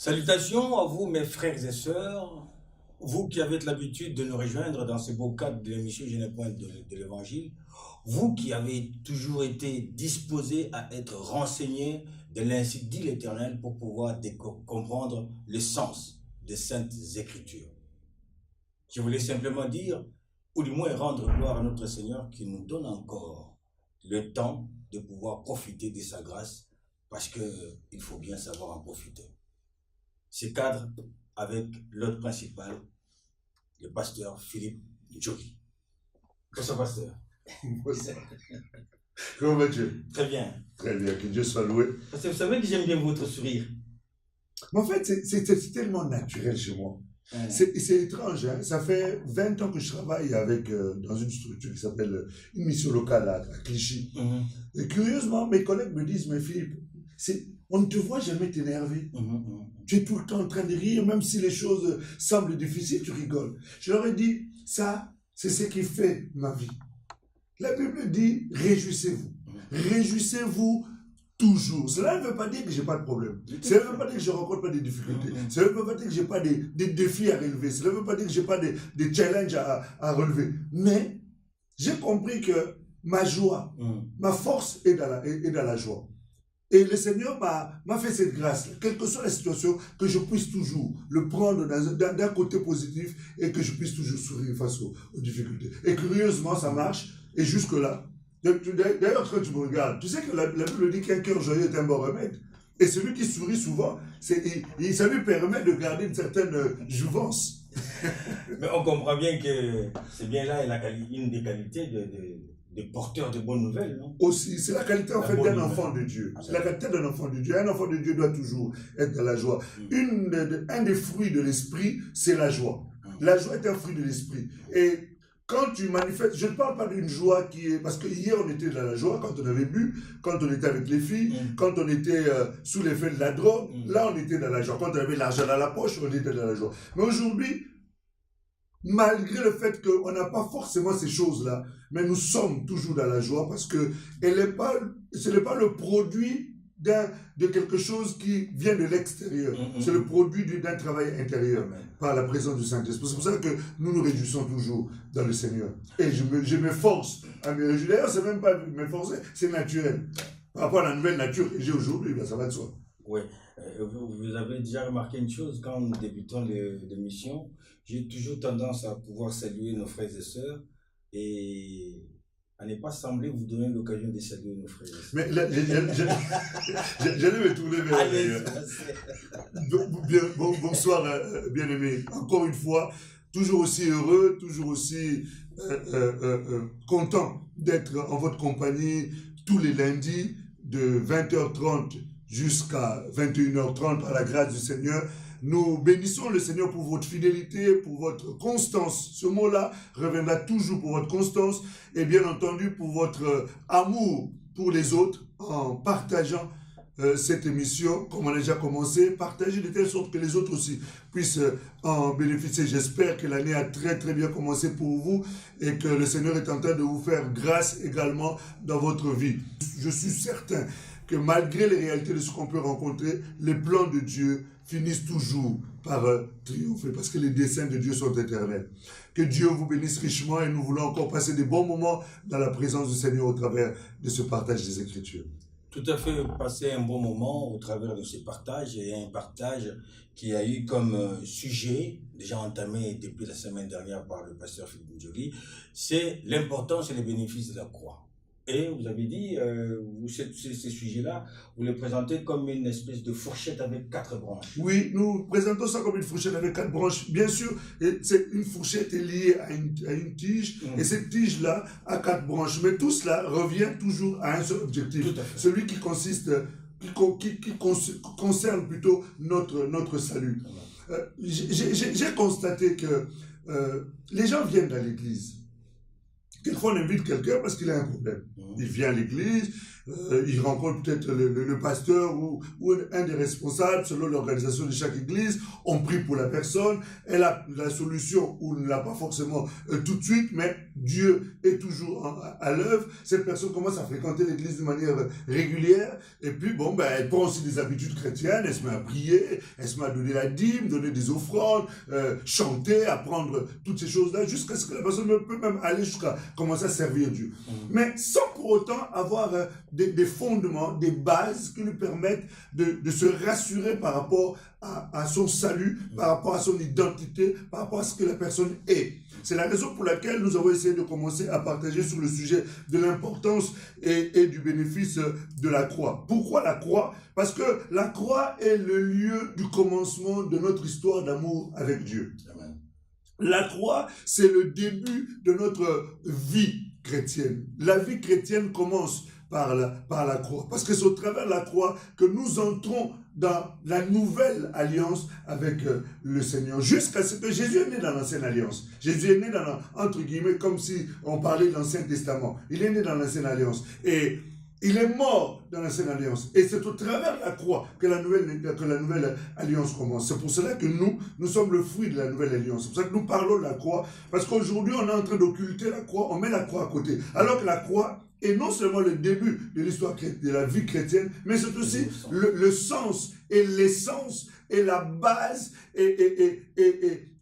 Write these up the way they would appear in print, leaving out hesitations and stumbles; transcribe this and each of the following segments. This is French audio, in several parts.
Salutations à vous, mes frères et sœurs, vous qui avez l'habitude de nous rejoindre dans ce beau cadre de l'émission Je n'ai point de l'Évangile, vous qui avez toujours été disposés à être renseignés de l'ainsi dit l'Éternel pour pouvoir comprendre le sens des Saintes Écritures. Je voulais simplement dire, ou du moins rendre gloire à notre Seigneur qui nous donne encore le temps de pouvoir profiter de sa grâce, parce qu'il faut bien savoir en profiter. Ce cadre avec l'hôte principal, le pasteur Philippe Njoli. Bonsoir, pasteur. Bonsoir. Comment vas-tu? Très bien. Très bien, que Dieu soit loué. Parce que vous savez que j'aime bien votre sourire. Mais en fait, c'est tellement naturel chez moi. C'est étrange, hein? Ça fait 20 ans que je travaille avec, dans une structure qui s'appelle une mission locale à Clichy. Et curieusement, mes collègues me disent, mais Philippe, on ne te voit jamais t'énerver. Tu es tout le temps en train de rire, même si les choses semblent difficiles, tu rigoles. Je leur ai dit, ça, c'est ce qui fait ma vie. La Bible dit, réjouissez-vous. Réjouissez-vous toujours. Cela ne veut pas dire que je n'ai pas de problème. Cela ne veut pas dire que je ne rencontre pas des difficultés. Cela ne veut pas dire que je n'ai pas des défis à relever. Cela ne veut pas dire que je n'ai pas des challenges à relever. Mais j'ai compris que ma joie, ma force est dans la joie. Et le Seigneur m'a fait cette grâce, quelle que soit la situation, que je puisse toujours le prendre d'un côté positif et que je puisse toujours sourire face aux difficultés. Et curieusement, ça marche. Et jusque-là, d'ailleurs, quand tu me regardes, tu sais que la Bible dit qu'un cœur joyeux est un bon remède. Et celui qui sourit souvent, ça lui permet de garder une certaine jouvence. Mais on comprend bien que c'est bien là une des qualités des porteurs de bonnes nouvelles, non? Aussi, c'est la qualité en fait d'un enfant de Dieu. C'est la qualité d'un enfant de Dieu. Un enfant de Dieu doit toujours être dans la joie. Un des fruits de l'esprit, c'est la joie. La joie est un fruit de l'esprit. Et quand tu manifestes, je ne parle pas d'une joie qui est... Parce que hier, on était dans la joie quand on avait bu, quand on était avec les filles, quand on était sous l'effet de la drogue, là, on était dans la joie. Quand on avait l'argent dans la poche, on était dans la joie. Mais aujourd'hui, malgré le fait qu'on n'a pas forcément ces choses-là, mais nous sommes toujours dans la joie parce que ce n'est pas le produit de quelque chose qui vient de l'extérieur. C'est le produit d'un travail intérieur par la présence du Saint-Esprit. C'est pour ça que nous nous réjouissons toujours dans le Seigneur. Et je m'efforce à me réjouir. D'ailleurs, ce n'est même pas m'efforcer, c'est naturel. Par rapport à la nouvelle nature que j'ai aujourd'hui, ben ça va de soi. Oui. Vous avez déjà remarqué une chose, quand nous débutons l'émission, j'ai toujours tendance à pouvoir saluer nos frères et sœurs et à ne pas sembler vous donner l'occasion de saluer nos frères et sœurs. Mais là, j'allais me tourner vers bonsoir, bien-aimés. Encore une fois, toujours aussi heureux, toujours aussi content d'être en votre compagnie tous les lundis de 20h30 jusqu'à 21h30 par la grâce du Seigneur. Nous bénissons le Seigneur pour votre fidélité, pour votre constance. Ce mot-là reviendra toujours pour votre constance et bien entendu pour votre amour pour les autres en partageant cette émission, comme on a déjà commencé, partager de telle sorte que les autres aussi puissent en bénéficier. J'espère que l'année a très très bien commencé pour vous et que le Seigneur est en train de vous faire grâce également dans votre vie. Je suis certain que malgré les réalités de ce qu'on peut rencontrer, les plans de Dieu finissent toujours par triompher parce que les desseins de Dieu sont éternels. Que Dieu vous bénisse richement et nous voulons encore passer des bons moments dans la présence du Seigneur au travers de ce partage des Écritures. Tout à fait, passer un bon moment au travers de ce partage et un partage qui a eu comme sujet, déjà entamé depuis la semaine dernière par le pasteur Philippe Njoli, c'est l'importance et les bénéfices de la croix. Et vous avez dit, ces sujets-là, vous les présentez comme une espèce de fourchette avec 4 branches. Oui, nous présentons ça comme une fourchette avec 4 branches. Bien sûr, une fourchette est liée à une tige, et cette tige-là a 4 branches. Mais tout cela revient toujours à un seul objectif. Celui qui consiste, qui concerne plutôt notre salut. J'ai constaté que les gens viennent dans l'église. Quelquefois, on invite quelqu'un parce qu'il a un problème. Il vient à l'église, il rencontre peut-être le pasteur ou un des responsables selon l'organisation de chaque église, on prie pour la personne, elle a la solution ou ne l'a pas forcément tout de suite, mais Dieu est toujours à l'œuvre. Cette personne commence à fréquenter l'église de manière régulière, et puis bon, ben, elle prend aussi des habitudes chrétiennes, elle se met à prier, elle se met à donner la dîme, donner des offrandes, chanter, apprendre toutes ces choses-là, jusqu'à ce que la personne peut même aller jusqu'à commencer à servir Dieu. Mais sans pour autant avoir des fondements, des bases qui lui permettent de se rassurer par rapport à son salut, par rapport à son identité, par rapport à ce que la personne est. C'est la raison pour laquelle nous avons essayé de commencer à partager sur le sujet de l'importance et du bénéfice de la croix. Pourquoi la croix? Parce que la croix est le lieu du commencement de notre histoire d'amour avec Dieu. Amen. La croix, c'est le début de notre vie chrétienne. La vie chrétienne commence par la croix. Parce que c'est au travers de la croix que nous entrons dans la nouvelle alliance avec le Seigneur. Jusqu'à ce que Jésus est né dans l'ancienne alliance. Jésus est né dans, entre guillemets, comme si on parlait de l'Ancien Testament. Il est né dans l'ancienne alliance. Et il est mort dans l'ancienne alliance. Et c'est au travers de la croix que la nouvelle alliance commence. C'est pour cela que nous sommes le fruit de la nouvelle alliance. C'est pour ça que nous parlons de la croix. Parce qu'aujourd'hui, on est en train d'occulter la croix. On met la croix à côté. Alors que la croix est non seulement le début de l'histoire de la vie chrétienne, mais c'est aussi le sens et l'essence et la base et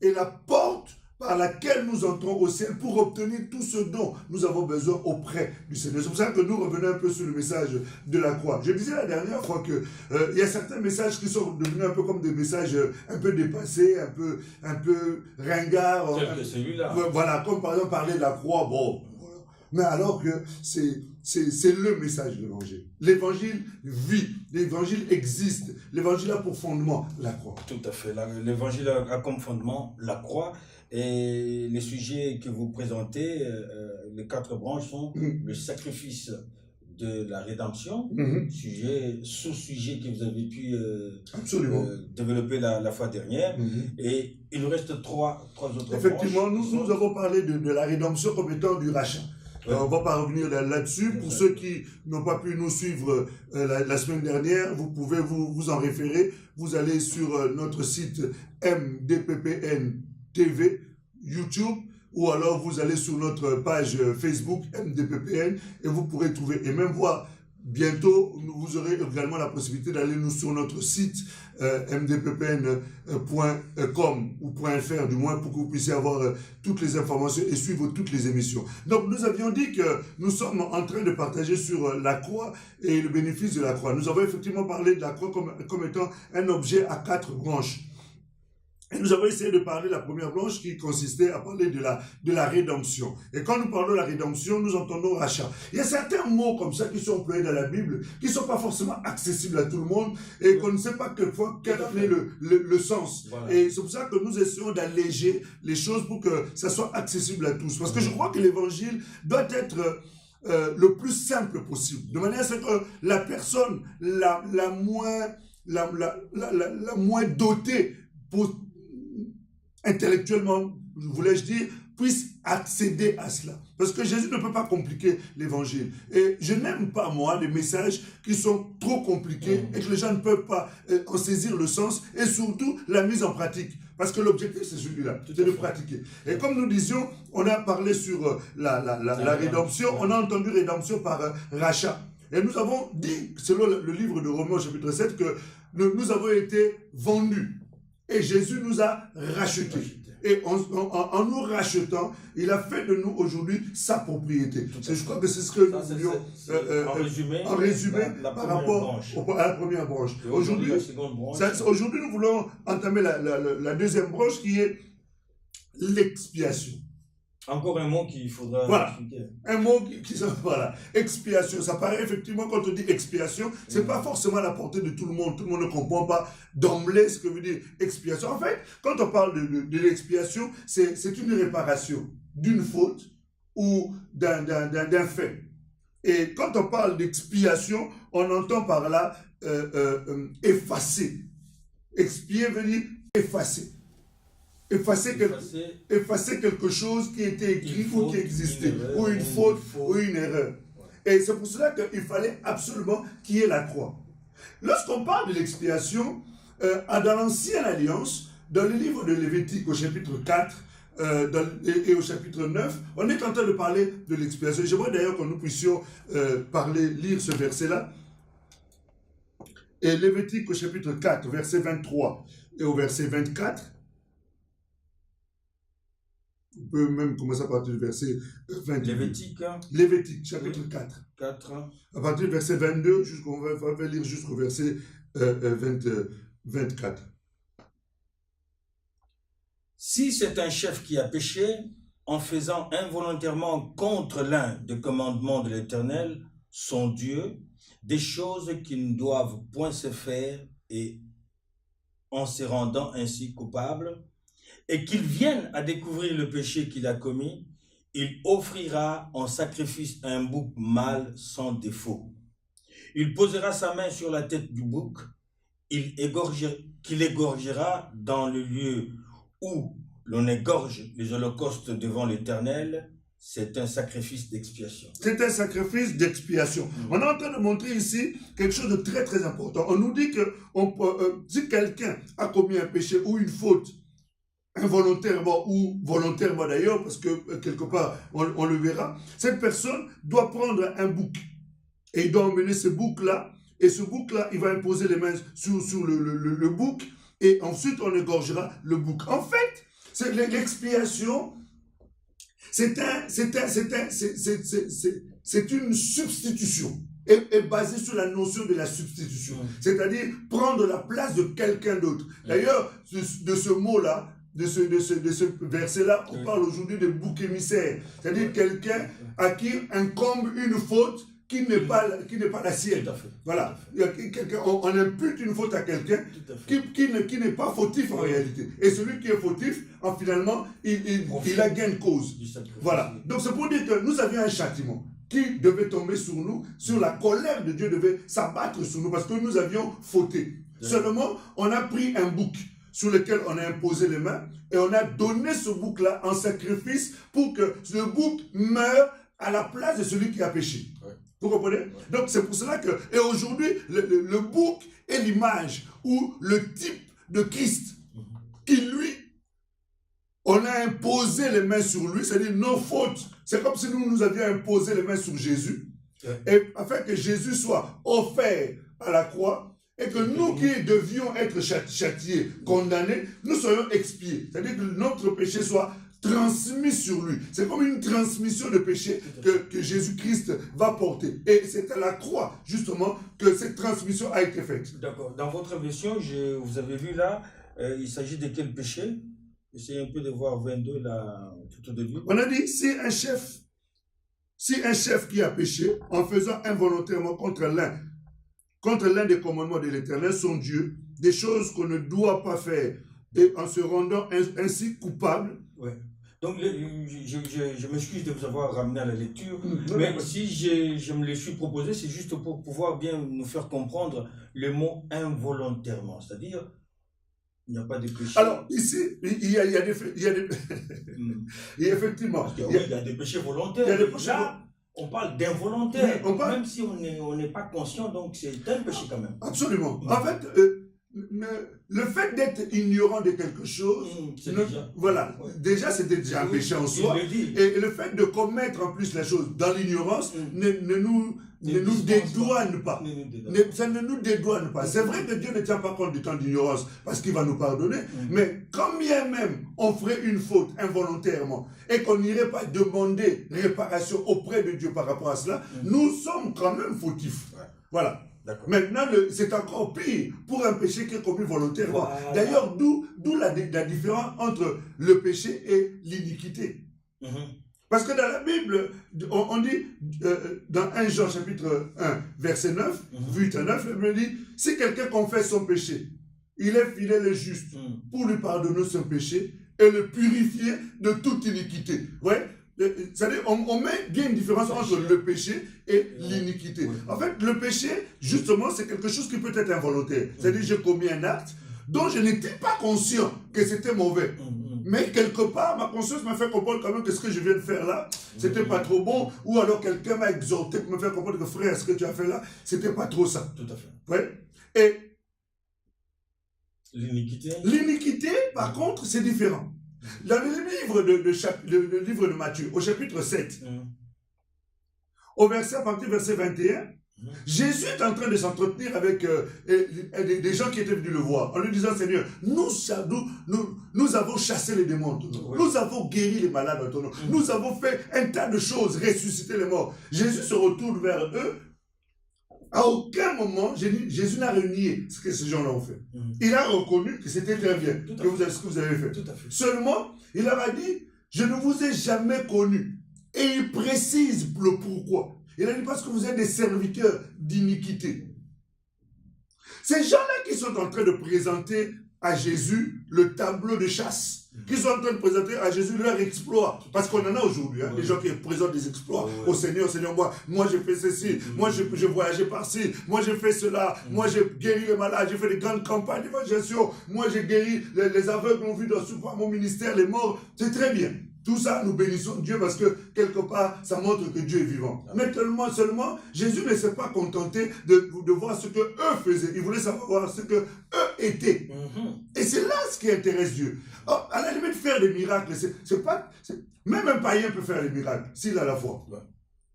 la porte par laquelle nous entrons au ciel pour obtenir tout ce dont nous avons besoin auprès du Seigneur. C'est pour ça que nous revenons un peu sur le message de la croix. Je disais la dernière fois que il y a certains messages qui sont devenus un peu comme des messages un peu dépassés, un peu ringards. C'est celui-là. Voilà, comme par exemple parler de la croix, bon. Mais alors que c'est le message de l'évangile. L'évangile vit, l'évangile existe, l'évangile a pour fondement la croix. Tout à fait. L'évangile a comme fondement la croix. Et les sujets que vous présentez, les 4 branches sont le sacrifice de la rédemption, sous-sujet que vous avez pu développer la fois dernière. Et il nous reste trois autres Effectivement, branches. Nous avons parlé de la rédemption comme étant du rachat. Ouais. On ne va pas revenir là-dessus. Pour ceux qui n'ont pas pu nous suivre la semaine dernière, vous pouvez vous en référer. Vous allez sur notre site MDPPN TV, YouTube, ou alors vous allez sur notre page Facebook MDPPN et vous pourrez trouver et même voir. Bientôt, vous aurez également la possibilité d'aller sur notre site mdppn.com ou .fr du moins pour que vous puissiez avoir toutes les informations et suivre toutes les émissions. Donc nous avions dit que nous sommes en train de partager sur la croix et le bénéfice de la croix. Nous avons effectivement parlé de la croix comme étant un objet à 4 branches. Et nous avons essayé de parler de la première branche qui consistait à parler de la rédemption. Et quand nous parlons de la rédemption, nous entendons rachat. Il y a certains mots comme ça qui sont employés dans la Bible, qui ne sont pas forcément accessibles à tout le monde et qu'on ne sait pas quelquefois quel est le sens. Voilà. Et c'est pour ça que nous essayons d'alléger les choses pour que ça soit accessible à tous. Parce que je crois que l'évangile doit être le plus simple possible. De manière à ce que la personne la moins dotée pour intellectuellement, voulais-je dire, puisse accéder à cela. Parce que Jésus ne peut pas compliquer l'évangile. Et je n'aime pas, moi, les messages qui sont trop compliqués et que les gens ne peuvent pas en saisir le sens et surtout la mise en pratique. Parce que l'objectif, c'est celui-là, c'est de pratiquer. Et comme nous disions, on a parlé sur la rédemption, on a entendu rédemption par rachat. Et nous avons dit, selon le livre de Romains, chapitre 7, que nous avons été vendus. Et Jésus nous a rachetés. Et en nous rachetant, il a fait de nous aujourd'hui sa propriété. Je crois que c'est ce que nous voulions en résumé par rapport à la première branche. Aujourd'hui, nous voulons entamer la deuxième branche qui est l'expiation. Encore un mot qu'il faudra expliquer. Un mot voilà. Expiation. Ça paraît effectivement, quand on dit expiation, c'est pas forcément à la portée de tout le monde. Tout le monde ne comprend pas d'emblée ce que veut dire expiation. En fait, quand on parle de l'expiation, c'est une réparation d'une faute ou d'un fait. Et quand on parle d'expiation, on entend par là effacer. Expier veut dire effacer. Effacer quelque chose qui était écrit ou qui existait, ou une faute ou une erreur. Et c'est pour cela qu'il fallait absolument qu'il y ait la croix. Lorsqu'on parle de l'expiation, dans l'Ancienne Alliance, dans le livre de Lévitique au chapitre 4 et au chapitre 9, on est en train de parler de l'expiation. J'aimerais d'ailleurs que nous puissions lire ce verset-là. Et Lévitique au chapitre 4, verset 23 et au verset 24. On peut même commencer à partir du verset 22. Lévitique, chapitre 4. À partir du verset 22, on va lire jusqu'au verset 24. Si c'est un chef qui a péché, en faisant involontairement contre l'un des commandements de l'Éternel, son Dieu, des choses qui ne doivent point se faire, et en se rendant ainsi coupable, et qu'il vienne à découvrir le péché qu'il a commis, il offrira en sacrifice un bouc mâle sans défaut. Il posera sa main sur la tête du bouc, qu'il égorgera dans le lieu où l'on égorge les holocaustes devant l'Éternel. C'est un sacrifice d'expiation. C'est un sacrifice d'expiation. On est en train de montrer ici quelque chose de très très important. On nous dit que si quelqu'un a commis un péché ou une faute, involontairement ou volontairement d'ailleurs, parce que quelque part on le verra, cette personne doit prendre un bouc. Et il doit emmener ce bouc-là, et ce bouc-là, il va imposer les mains sur le bouc, et ensuite on égorgera le bouc. En fait, c'est l'expiation, c'est une substitution, et basée sur la notion de la substitution, c'est-à-dire prendre la place de quelqu'un d'autre. D'ailleurs, de ce mot-là, de ce verset-là, on parle aujourd'hui de bouc émissaire, c'est-à-dire quelqu'un à qui incombe une faute qui n'est pas la sienne. Voilà. On impute une faute à quelqu'un qui n'est pas fautif en réalité. Et celui qui est fautif, finalement, il a gain de cause. Voilà. Donc c'est pour dire que nous avions un châtiment qui devait tomber sur nous, sur la colère de Dieu devait s'abattre sur nous parce que nous avions fauté. Seulement, on a pris un bouc sur lequel on a imposé les mains et on a donné ce bouc-là en sacrifice pour que le bouc meure à la place de celui qui a péché. Vous comprenez? Donc c'est pour cela que, et aujourd'hui, le bouc est l'image ou le type de Christ qui lui, on a imposé les mains sur lui, c'est-à-dire nos fautes. C'est comme si nous avions imposé les mains sur Jésus, et afin que Jésus soit offert à la croix, et que nous qui devions être châtiés, condamnés, nous soyons expiés. C'est-à-dire que notre péché soit transmis sur lui. C'est comme une transmission de péché que Jésus-Christ va porter. Et c'est à la croix, justement, que cette transmission a été faite. D'accord. Dans votre version, vous avez vu là, il s'agit de quel péché? Essayez un peu de voir 22 là, tout au début. On a dit, si un chef qui a péché en faisant involontairement contre l'un des commandements de l'Éternel, son Dieu, des choses qu'on ne doit pas faire, et en se rendant ainsi coupable. Ouais. Donc, je m'excuse de vous avoir ramené à la lecture, mais si je me les suis proposé, c'est juste pour pouvoir bien nous faire comprendre le mot involontairement, c'est-à-dire, il n'y a pas de péché. Alors, ici, il y a des effectivement. Parce que, il y a des péchés volontaires. Il y a des péchés là, on parle d'involontaire, oui, même si on n'est pas conscient, donc c'est un péché quand même. Absolument. En fait, le fait d'être ignorant de quelque chose, déjà c'était déjà un péché en soi. Et le fait de commettre en plus la chose dans l'ignorance ne nous dédouane pas. Ça ne nous dédouane pas. C'est vrai que Dieu ne tient pas compte du temps d'ignorance parce qu'il va nous pardonner, mais quand bien même on ferait une faute involontairement et qu'on n'irait pas demander réparation auprès de Dieu par rapport à cela, nous sommes quand même fautifs. Voilà. Maintenant, c'est encore pire pour un péché qui est commis volontairement. Voilà. D'ailleurs, d'où la différence entre le péché et l'iniquité. Parce que dans la Bible, on dit, dans 1 Jean chapitre 1, verset 9, 8 à 9, la Bible dit, si quelqu'un confesse son péché, il est fidèle et juste pour lui pardonner son péché et le purifier de toute iniquité. Ouais? C'est-à-dire, on met bien une différence entre le péché et l'iniquité. En fait, le péché, justement, c'est quelque chose qui peut être involontaire. C'est-à-dire, j'ai commis un acte dont je n'étais pas conscient que c'était mauvais. Mais quelque part, ma conscience m'a fait comprendre quand même que ce que je viens de faire là, c'était pas trop bon. Ou alors quelqu'un m'a exhorté pour me faire comprendre que frère, ce que tu as fait là, c'était pas trop ça. Tout à fait. Ouais. Et l'iniquité. L'iniquité, par contre, c'est différent. Dans le livre de Matthieu, au chapitre 7, au verset, à partir du verset 21, Jésus est en train de s'entretenir avec des gens qui étaient venus le voir, en lui disant, Seigneur, nous avons chassé les démons, nous avons guéri les malades, nous avons fait un tas de choses, ressuscité les morts. Jésus se retourne vers eux. À aucun moment, Jésus n'a renié ce que ces gens-là ont fait. Il a reconnu que c'était très bien, ce que vous avez fait. Tout à fait. Seulement, il leur a dit, je ne vous ai jamais connu. Et il précise le pourquoi. Il a dit parce que vous êtes des serviteurs d'iniquité. Ces gens-là qui sont en train de présenter à Jésus le tableau de chasse, qui sont en train de présenter à Jésus leur exploit, parce qu'on en a aujourd'hui, des gens qui présentent des exploits au Seigneur, moi j'ai fait ceci, moi j'ai voyagé par-ci, moi j'ai fait cela, moi j'ai guéri les malades, j'ai fait des grandes campagnes d'évangélisation, moi j'ai guéri les aveugles, ont vu dans mon ministère, les morts, c'est très bien. Tout ça, nous bénissons Dieu parce que, quelque part, ça montre que Dieu est vivant. Mais seulement, Jésus ne s'est pas contenté de voir ce que eux faisaient. Il voulait savoir ce que eux étaient. Et c'est là ce qui intéresse Dieu. Or, à la limite, faire des miracles, même un païen peut faire des miracles, s'il a la foi.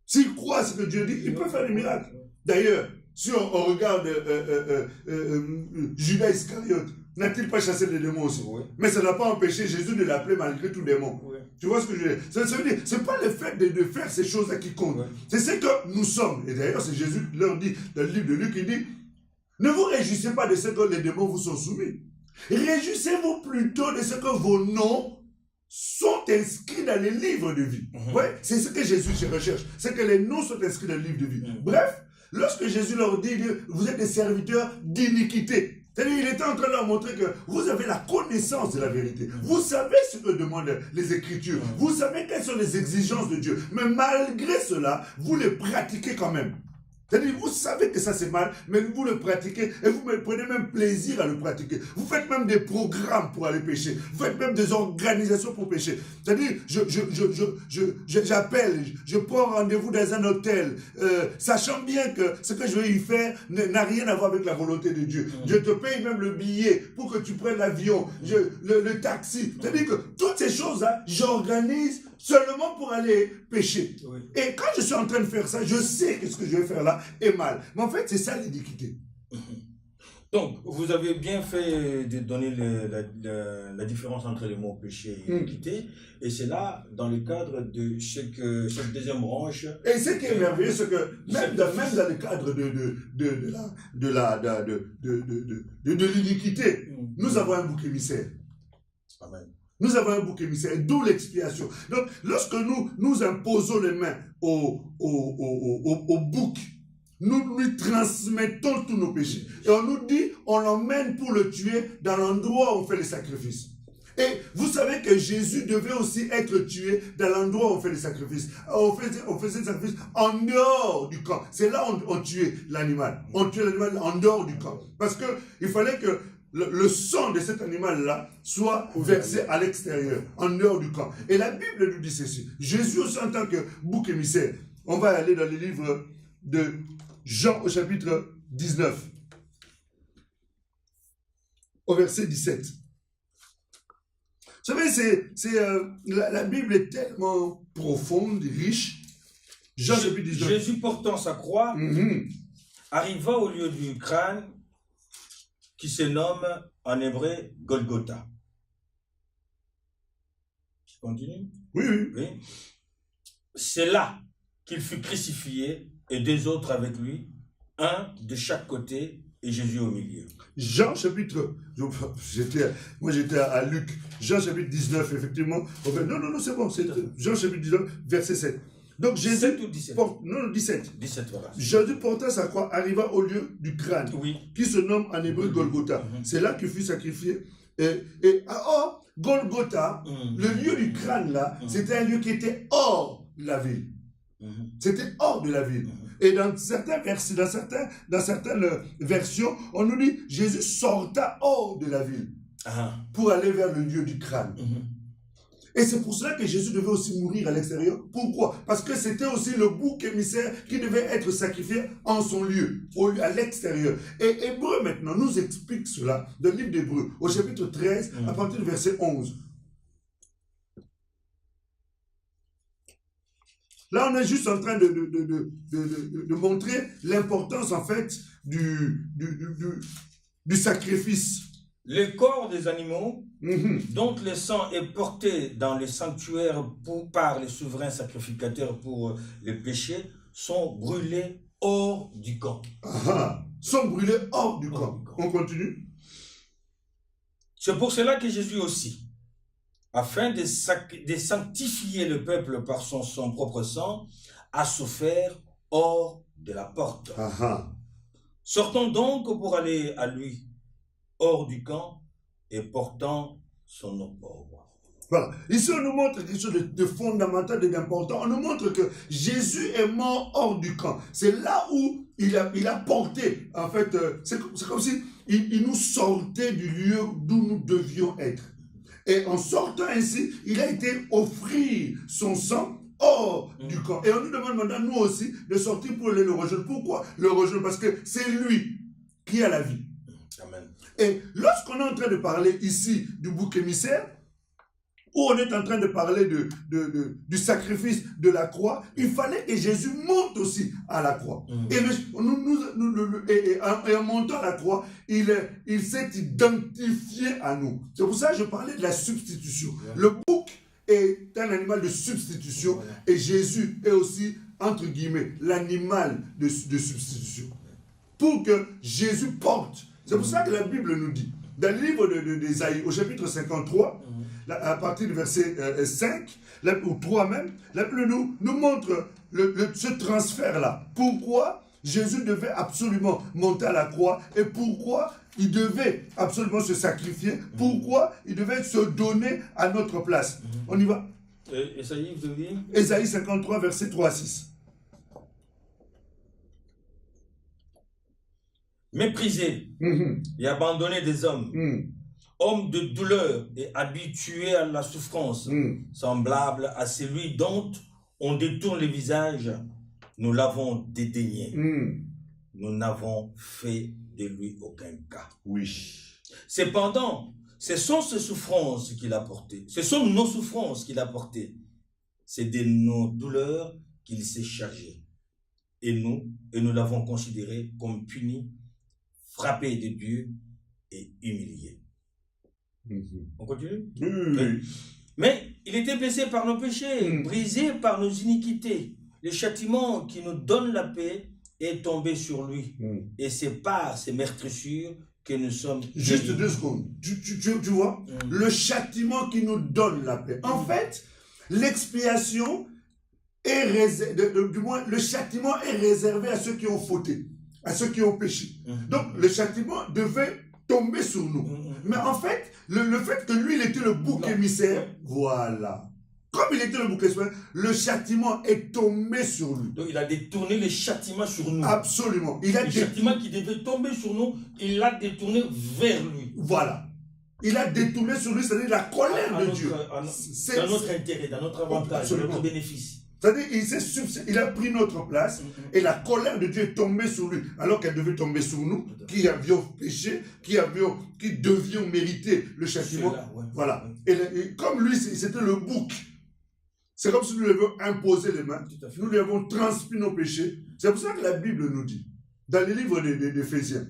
S'il croit ce que Dieu dit, il peut faire des miracles. D'ailleurs, si on regarde Judas Iscariote, n'a-t-il pas chassé les démons aussi? Mais ça n'a pas empêché Jésus de l'appeler malgré tout démon. Tu vois ce que je veux dire? Ça veut dire, c'est pas le fait de faire ces choses-là qui compte. C'est ce que nous sommes. Et d'ailleurs, c'est Jésus qui leur dit, dans le livre de Luc, il dit, ne vous réjouissez pas de ce que les démons vous sont soumis. Réjouissez-vous plutôt de ce que vos noms sont inscrits dans les livres de vie. C'est ce que Jésus recherche. C'est que les noms sont inscrits dans le livre de vie. Bref, lorsque Jésus leur dit, vous êtes des serviteurs d'iniquité. C'est-à-dire, il était en train de leur montrer que vous avez la connaissance de la vérité. Vous savez ce que demandent les Écritures. Vous savez quelles sont les exigences de Dieu. Mais malgré cela, vous les pratiquez quand même. C'est-à-dire, vous savez que ça c'est mal, mais vous le pratiquez et vous prenez même plaisir à le pratiquer. Vous faites même des programmes pour aller pécher. Vous faites même des organisations pour pécher. C'est-à-dire, j'appelle, je prends rendez-vous dans un hôtel, sachant bien que ce que je vais y faire n'a rien à voir avec la volonté de Dieu. Je te paye même le billet pour que tu prennes l'avion, le taxi. C'est-à-dire que toutes ces choses-là, j'organise seulement pour aller pécher. Et quand je suis en train de faire ça, je sais que ce que je vais faire là est mal. Mais en fait, c'est ça l'iniquité. Donc, vous avez bien fait de donner la différence entre les mots péché et iniquité. Et c'est là, dans le cadre de chaque deuxième branche. Et ce qui est merveilleux, c'est que même dans le cadre de l'iniquité, nous avons un bouc émissaire. Amen. Nous avons un bouc émissaire, d'où l'expiation. Donc, lorsque nous imposons les mains au bouc, nous lui transmettons tous nos péchés. Et on nous dit, on l'emmène pour le tuer dans l'endroit où on fait les sacrifices. Et vous savez que Jésus devait aussi être tué dans l'endroit où on fait les sacrifices. On faisait les sacrifices en dehors du camp. C'est là où on tuait l'animal. On tuait l'animal en dehors du camp. Parce qu'il fallait que le sang de cet animal-là soit versé à l'extérieur, en dehors du camp. Et la Bible nous dit ceci. Jésus aussi en tant que bouc émissaire. On va aller dans le livre de Jean au chapitre 19, au verset 17. Vous savez, la Bible est tellement profonde et riche. Jean chapitre 19. Jésus portant sa croix arriva au lieu du crâne qui se nomme en hébreu Golgotha. Je continue? Oui. C'est là qu'il fut crucifié et deux autres avec lui, un de chaque côté et Jésus au milieu. Jean chapitre, moi j'étais à Luc, Jean chapitre 19, effectivement. Non, c'est bon, c'est Jean chapitre 19, verset 7. Donc Jésus, 7 ou 17 non, 17. 17, voilà. Jésus portant sa croix arriva au lieu du crâne, qui se nomme en hébreu Golgotha. C'est là qu'il fut sacrifié. Golgotha, le lieu du crâne là, c'était un lieu qui était hors de la ville. C'était hors de la ville. Et dans certaines versions, on nous dit Jésus sorta hors de la ville pour aller vers le lieu du crâne. Et c'est pour cela que Jésus devait aussi mourir à l'extérieur. Pourquoi? Parce que c'était aussi le bouc émissaire qui devait être sacrifié en son lieu, à l'extérieur. Et Hébreu maintenant nous explique cela dans le livre d'Hébreu, au chapitre 13, à partir du verset 11. Là, on est juste en train de montrer l'importance, en fait, du sacrifice. Les corps des animaux, dont le sang est porté dans les sanctuaires par les souverains sacrificateurs pour les péchés, sont brûlés hors du camp. Sont brûlés hors du camp. On continue. C'est pour cela que Jésus aussi, afin de sanctifier le peuple par son propre sang, a souffert hors de la porte. Sortons donc pour aller à lui, hors du camp, et portant son opprobre. Voilà. Ici, on nous montre quelque chose de fondamental et d'important. On nous montre que Jésus est mort hors du camp. C'est là où il a porté, en fait, c'est comme si il nous sortait du lieu d'où nous devions être. Et en sortant ainsi, il a été offrir son sang hors du camp. Et on nous demande maintenant, nous aussi, de sortir pour aller le rejoindre. Pourquoi le rejoindre? Parce que c'est lui qui a la vie. Amen. Et lorsqu'on est en train de parler ici du bouc émissaire, où on est en train de parler du sacrifice de la croix, il fallait que Jésus monte aussi à la croix. Et en montant à la croix, il s'est identifié à nous. C'est pour ça que je parlais de la substitution. Le bouc est un animal de substitution et Jésus est aussi, entre guillemets, l'animal de substitution. Pour que Jésus porte. C'est pour ça que la Bible nous dit, dans le livre d'Ésaïe, au chapitre 53, à partir du verset 5, ou 3 même, la Bible nous montre ce transfert-là. Pourquoi Jésus devait absolument monter à la croix et pourquoi il devait absolument se sacrifier, pourquoi il devait se donner à notre place. On y va. Ésaïe, vous avez dit? Ésaïe 53, verset 3 à 6. Méprisé et abandonné des hommes, homme de douleur et habitué à la souffrance, semblable à celui dont on détourne le visage, nous l'avons dédaigné. Nous n'avons fait de lui aucun cas. Oui. Cependant, ce sont ses souffrances qu'il a portées. Ce sont nos souffrances qu'il a portées. C'est de nos douleurs qu'il s'est chargé. Et nous l'avons considéré comme puni, frappé de Dieu et humilié. On continue? Oui. Mais il était blessé par nos péchés, brisé par nos iniquités. Le châtiment qui nous donne la paix est tombé sur lui. Et c'est par ses meurtrissures que nous sommes... Juste 2 secondes. Tu vois? Le châtiment qui nous donne la paix. En fait, l'expiation est réservée, du moins, le châtiment est réservé à ceux qui ont fauté, à ceux qui ont péché. Donc, le châtiment devait tomber sur nous. Mais en fait, le fait que lui, il était le bouc émissaire, voilà. Comme il était le bouc émissaire, le châtiment est tombé sur lui. Donc, il a détourné le châtiment sur nous. Absolument. Le châtiment qui devait tomber sur nous, il l'a détourné vers lui. Voilà. Il a détourné sur lui, c'est-à-dire la colère de Dieu. Dans notre intérêt, dans notre avantage, dans notre bénéfice. C'est-à-dire, il a pris notre place et la colère de Dieu est tombée sur lui, alors qu'elle devait tomber sur nous, qui avions péché, qui devions mériter le châtiment. Voilà. Et comme lui, c'était le bouc, c'est comme si nous lui avions imposé les mains, nous lui avons transmis nos péchés. C'est pour ça que la Bible nous dit, dans les livres d'Éphésiens,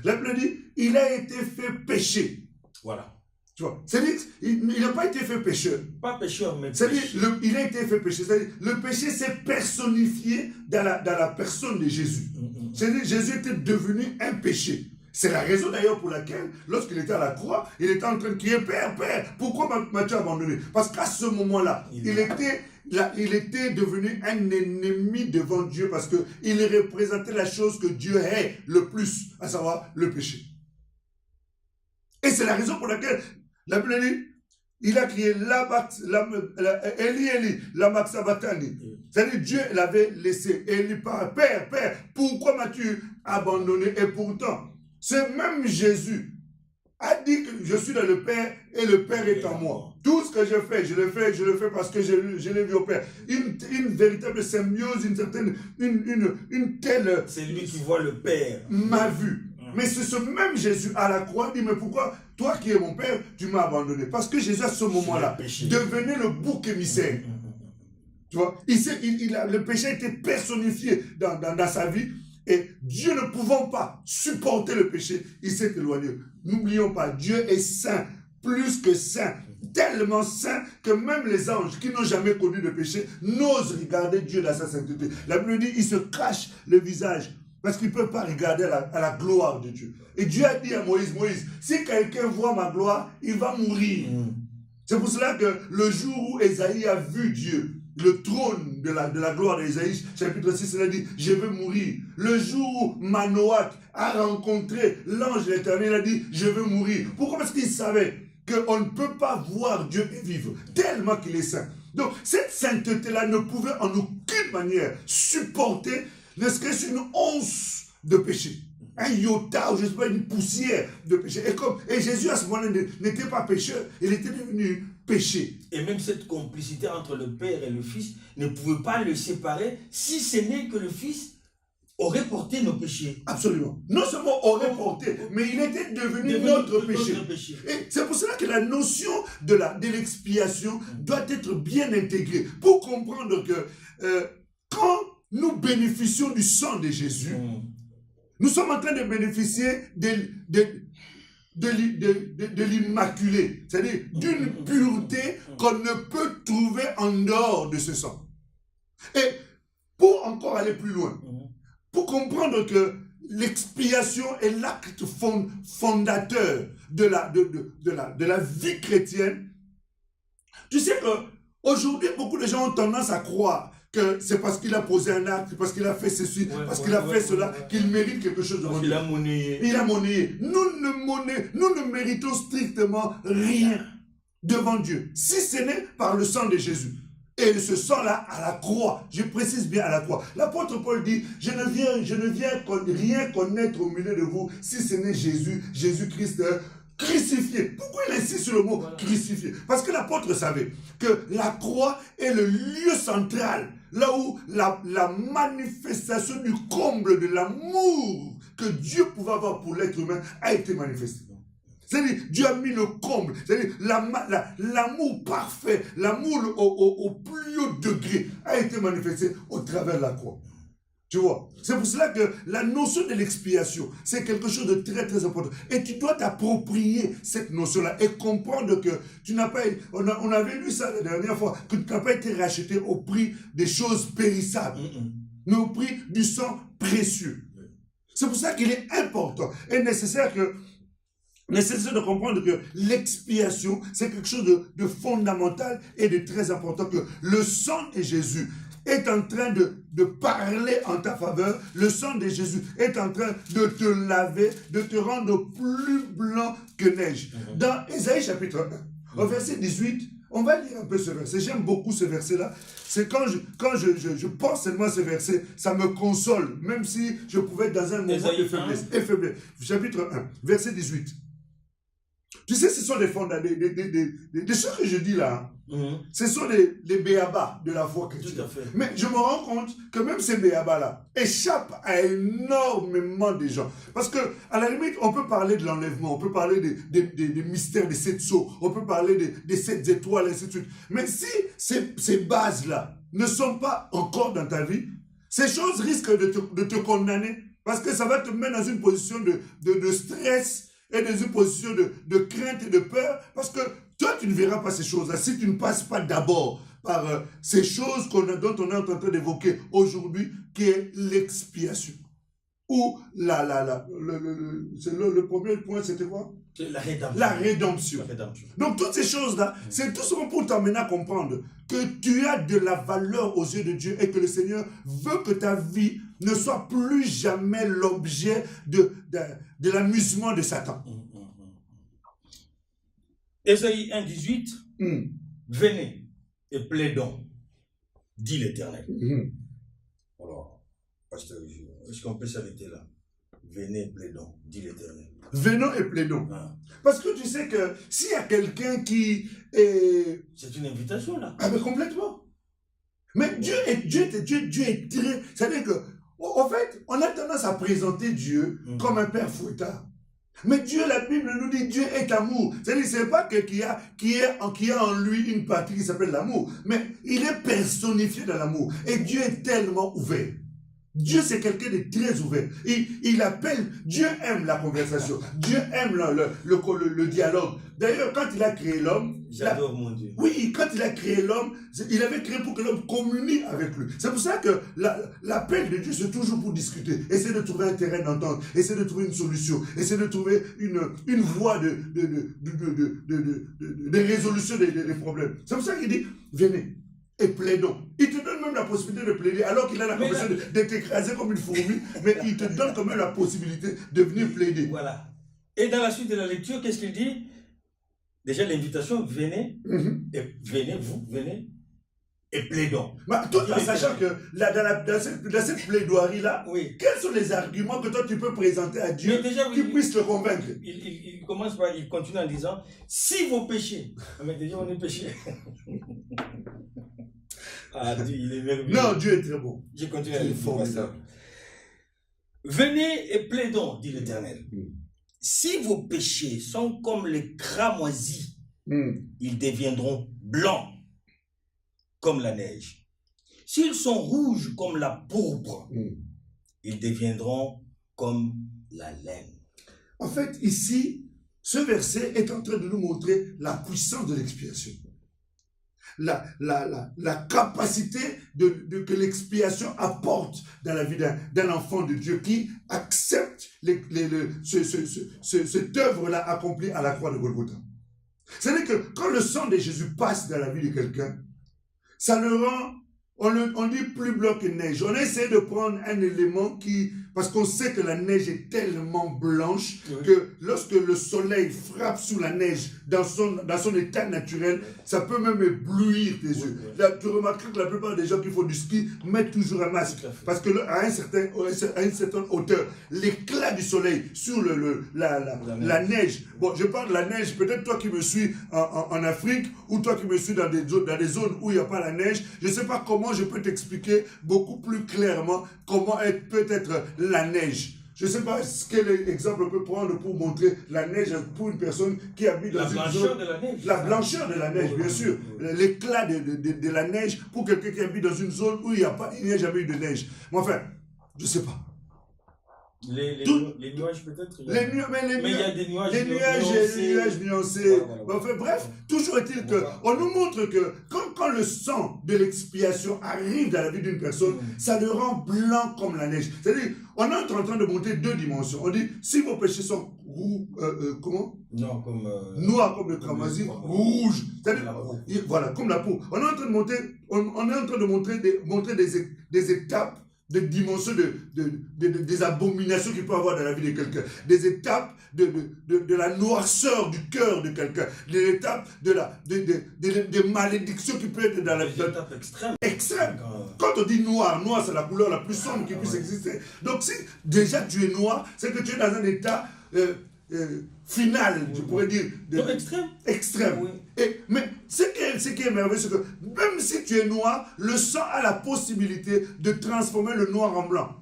la Bible dit, il a été fait péché. Voilà. Tu vois, c'est-à-dire qu'il n'a pas été fait pécheur. Pas pécheur, mais c'est-à-dire il a été fait péché. C'est-à-dire le péché s'est personnifié dans la personne de Jésus. C'est-à-dire Jésus était devenu un péché. C'est la raison d'ailleurs pour laquelle, lorsqu'il était à la croix, il était en train de crier « Père, Père, pourquoi m'as-tu abandonné ?» Parce qu'à ce moment-là, il était devenu un ennemi devant Dieu parce qu'il représentait la chose que Dieu hait le plus, à savoir le péché. Et c'est la raison pour laquelle la Bible dit, il a crié Eli, Eli, lama sabachthani. C'est-à-dire Dieu l'avait laissé. Eli, Père, Père, pourquoi m'as-tu abandonné? Et pourtant, ce même Jésus a dit que je suis dans le Père et le Père est en moi. Tout ce que je fais parce que je l'ai vu au Père. Une véritable symbiose, une telle... C'est lui qui voit le Père. M'a vu. Mais c'est ce même Jésus à la croix dit, mais pourquoi toi qui es mon Père, tu m'as abandonné? Parce que Jésus à ce moment-là devenait le bouc émissaire. Tu vois, le péché a été personnifié dans sa vie. Et Dieu ne pouvant pas supporter le péché, il s'est éloigné. N'oublions pas, Dieu est saint, plus que saint, tellement saint que même les anges qui n'ont jamais connu de péché n'osent regarder Dieu dans sa sainteté. La Bible dit, ils se cachent le visage parce qu'ils ne peuvent pas regarder à la gloire de Dieu. Et Dieu a dit à Moïse, si quelqu'un voit ma gloire, il va mourir. C'est pour cela que le jour où Ésaïe a vu Dieu, le trône de la gloire d'Ésaïe, chapitre 6, il a dit, je vais mourir. Le jour où Manoach a rencontré l'ange de l'Éternel, il a dit, je vais mourir. Pourquoi? Parce qu'il savait qu'on ne peut pas voir Dieu et vivre, tellement qu'il est saint. Donc, cette sainteté-là ne pouvait en aucune manière supporter, ne serait-ce qu'une once de péché. Un iota, ou je ne sais pas, une poussière de péché. Et Jésus, à ce moment-là, n'était pas pécheur, il était devenu péché. Et même cette complicité entre le Père et le Fils ne pouvait pas le séparer, si ce n'est que le Fils aurait porté nos péchés. Absolument. Non seulement aurait porté, mais il était devenu notre péché. Et c'est pour cela que la notion de l'expiation doit être bien intégrée, pour comprendre que quand nous bénéficions du sang de Jésus, nous sommes en train de bénéficier de l'immaculé, c'est-à-dire d'une pureté qu'on ne peut trouver en dehors de ce sang. Et pour encore aller plus loin, pour comprendre que l'expiation est l'acte fondateur de la vie chrétienne, tu sais qu'aujourd'hui, beaucoup de gens ont tendance à croire que c'est parce qu'il a posé un acte, parce qu'il a fait ceci, parce qu'il a fait cela, qu'il mérite quelque chose de Dieu. Il a monnayé. Il a monnayé. Nous ne méritons strictement rien devant Dieu, si ce n'est par le sang de Jésus. Et ce sang-là, à la croix, je précise bien à la croix. L'apôtre Paul dit, je ne viens rien connaître au milieu de vous, si ce n'est Jésus-Christ crucifié. Pourquoi il insiste sur le mot crucifié? Parce que l'apôtre savait que la croix est le lieu central, là où la manifestation du comble de l'amour que Dieu pouvait avoir pour l'être humain a été manifestée. C'est-à-dire, Dieu a mis le comble, c'est-à-dire l'amour parfait, l'amour au plus haut degré a été manifesté au travers de la croix. Tu vois, c'est pour cela que la notion de l'expiation, c'est quelque chose de très très important. Et tu dois t'approprier cette notion-là et comprendre que tu n'as pas... On avait lu ça la dernière fois, que tu n'as pas été racheté au prix des choses périssables, mais au prix du sang précieux. C'est pour ça qu'il est important et nécessaire de comprendre que l'expiation, c'est quelque chose de fondamental et de très important, que le sang de Jésus est en train de parler en ta faveur. Le sang de Jésus est en train de te laver, de te rendre plus blanc que neige. Dans Ésaïe chapitre 1, au verset 18, on va lire un peu ce verset. J'aime beaucoup ce verset-là. C'est quand je pense seulement à ce verset, ça me console, même si je pouvais être dans un moment de faiblesse. Chapitre 1, verset 18. Tu sais, ce sont des fondamentaux, des choses que je dis là. Ce sont les béabas de la foi chrétienne. Tout à fait. Mais je me rends compte que même ces béabas-là échappent à énormément de gens. Parce que, à la limite, on peut parler de l'enlèvement, on peut parler des mystères des 7 sceaux, on peut parler des 7 étoiles, et ainsi de suite. Mais si ces bases-là ne sont pas encore dans ta vie, ces choses risquent de te condamner. Parce que ça va te mettre dans une position de stress et dans une position de crainte et de peur. Parce que toi, tu ne verras pas ces choses-là si tu ne passes pas d'abord par ces choses dont on est en train d'évoquer aujourd'hui, qui est l'expiation. Ou le premier point, c'était quoi? La rédemption. La rédemption. Donc, toutes ces choses-là, c'est tout simplement pour t'amener à comprendre que tu as de la valeur aux yeux de Dieu et que le Seigneur veut que ta vie ne soit plus jamais l'objet de l'amusement de Satan. Ésaïe 1, 18, venez et plaidons, dit l'Éternel. Alors, pasteur, est-ce qu'on peut s'arrêter là? Venez et plaidons, dit l'Éternel. Venons et plaidons. Parce que tu sais que s'il y a quelqu'un qui est... C'est une invitation, là. Ah, mais complètement. Mais Dieu est très... C'est-à-dire que, en fait, on a tendance à présenter Dieu comme un père fouettard. Mais Dieu, la Bible nous dit, Dieu est amour. C'est-à-dire, c'est pas que qu'il y a en lui une partie qui s'appelle l'amour, mais il est personnifié dans l'amour. Et Dieu est tellement ouvert. Dieu, c'est quelqu'un de très ouvert. Il appelle, Dieu aime la conversation. Dieu aime le dialogue. D'ailleurs, quand il a créé l'homme... J'adore mon Dieu. Oui, quand il a créé l'homme, il avait créé pour que l'homme communie avec lui. C'est pour ça que l'appel de Dieu, c'est toujours pour discuter. Essayer de trouver un terrain d'entente. Essayer de trouver une solution. Essayer de trouver une voie de résolution des problèmes. C'est pour ça qu'il dit, venez. Et plaidons. Il te donne même la possibilité de plaider, alors qu'il a la capacité d'être écrasé comme une fourmi, mais il te donne quand même la possibilité de venir plaider. Voilà. Et dans la suite de la lecture, qu'est-ce qu'il dit? Déjà l'invitation, venez, et venez, et plaidons. Tout en sachant que dans cette plaidoirie-là, quels sont les arguments que toi tu peux présenter à Dieu qui puissent le convaincre? Il commence par, il continue en disant, si vos péchés, mais déjà on est péché. Ah, Dieu, il est merveilleux. Non, Dieu est très bon. Je continue à le faire. Venez et plaidons, dit l'Éternel. Si vos péchés sont comme les cramoisis, ils deviendront blancs comme la neige. S'ils sont rouges comme la pourpre, ils deviendront comme la laine. En fait, ici, ce verset est en train de nous montrer la puissance de l'expiation. La capacité que l'expiation apporte dans la vie d'un enfant de Dieu qui accepte cette œuvre-là accomplie à la croix de Golgotha. C'est-à-dire que quand le sang de Jésus passe dans la vie de quelqu'un, ça le rend, on dit plus blanc que neige. On essaie de prendre un élément parce qu'on sait que la neige est tellement blanche que lorsque le soleil frappe sous la neige dans son état naturel, ça peut même éblouir tes yeux. Là, tu remarques que la plupart des gens qui font du ski mettent toujours un masque parce que à une certaine hauteur, l'éclat du soleil sur la neige. Bon, je parle de la neige, peut-être toi qui me suis en Afrique ou toi qui me suis dans des zones où il n'y a pas la neige, je ne sais pas comment je peux t'expliquer beaucoup plus clairement comment peut être la neige. Je ne sais pas quel exemple on peut prendre pour montrer la neige pour une personne qui habite dans une zone. La blancheur de la neige. La blancheur de la neige, bien sûr. L'éclat de la neige pour quelqu'un qui habite dans une zone où il n'y a jamais eu de neige. Mais enfin, je ne sais pas. Les nuages peut-être. Mais il y a des nuages nuancés. Voilà. Enfin, bref, toujours est-il qu'on nous montre que quand le sang de l'expiation arrive dans la vie d'une personne, ça le rend blanc comme la neige. C'est-à-dire, on est en train de monter deux dimensions. On dit, si vos péchés sont comment? Non, comme... noirs comme le cramoisi, rouge. C'est-à-dire, voilà, comme la peau. On est en train de monter, montrer des étapes, des dimensions des abominations qu'il peut avoir dans la vie de quelqu'un, des étapes de la noirceur du cœur de quelqu'un, des étapes des malédictions qui peuvent être dans la vie. Des étapes extrêmes. Quand on dit noir, c'est la couleur la plus sombre qui puisse exister. Donc si déjà tu es noir, c'est que tu es dans un état final, je pourrais dire. Donc extrême. Oui. Mais ce qui est merveilleux, c'est que même si tu es noir, le sang a la possibilité de transformer le noir en blanc.